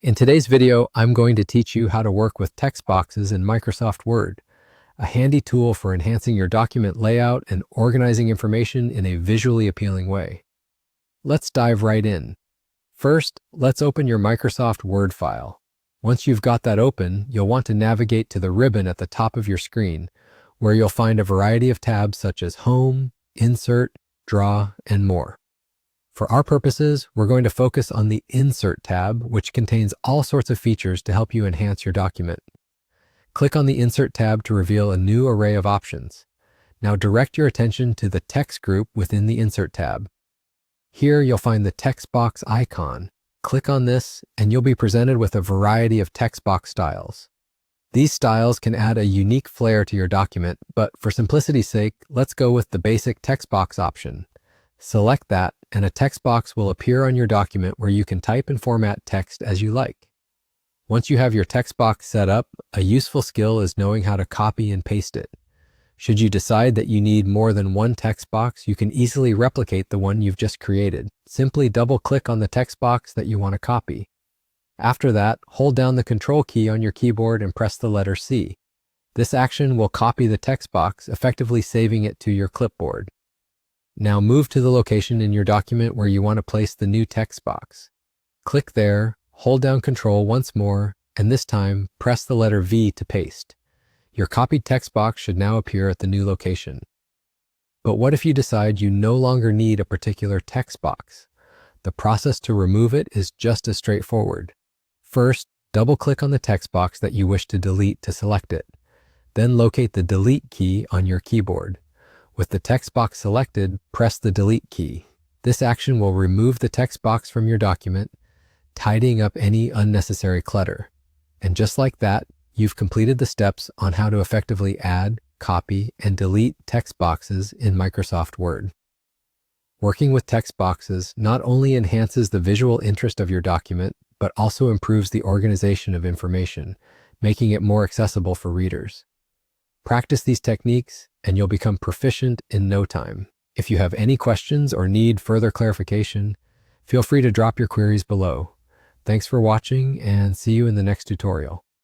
In today's video, I'm going to teach you how to work with text boxes in Microsoft Word, a handy tool for enhancing your document layout and organizing information in a visually appealing way. Let's dive right in. First, let's open your Microsoft Word file. Once you've got that open, you'll want to navigate to the ribbon at the top of your screen, where you'll find a variety of tabs such as Home, Insert, Draw, and more. For our purposes, we're going to focus on the Insert tab, which contains all sorts of features to help you enhance your document. Click on the Insert tab to reveal a new array of options. Now direct your attention to the text group within the Insert tab. Here you'll find the text box icon. Click on this and you'll be presented with a variety of text box styles. These styles can add a unique flair to your document, but for simplicity's sake, let's go with the basic text box option. Select that, and a text box will appear on your document where you can type and format text as you like. Once you have your text box set up, a useful skill is knowing how to copy and paste it. Should you decide that you need more than one text box, you can easily replicate the one you've just created. Simply double-click on the text box that you want to copy. After that, hold down the Control key on your keyboard and press the letter C. This action will copy the text box, effectively saving it to your clipboard. Now move to the location in your document where you want to place the new text box. Click there, hold down Control once more, and this time press the letter V to paste. Your copied text box should now appear at the new location. But what if you decide you no longer need a particular text box? The process to remove it is just as straightforward. First, double-click on the text box that you wish to delete to select it. Then locate the Delete key on your keyboard. With the text box selected, press the Delete key. This action will remove the text box from your document, tidying up any unnecessary clutter. And just like that, you've completed the steps on how to effectively add, copy, and delete text boxes in Microsoft Word. Working with text boxes not only enhances the visual interest of your document, but also improves the organization of information, making it more accessible for readers. Practice these techniques, and you'll become proficient in no time. If you have any questions or need further clarification, feel free to drop your queries below. Thanks for watching, and see you in the next tutorial.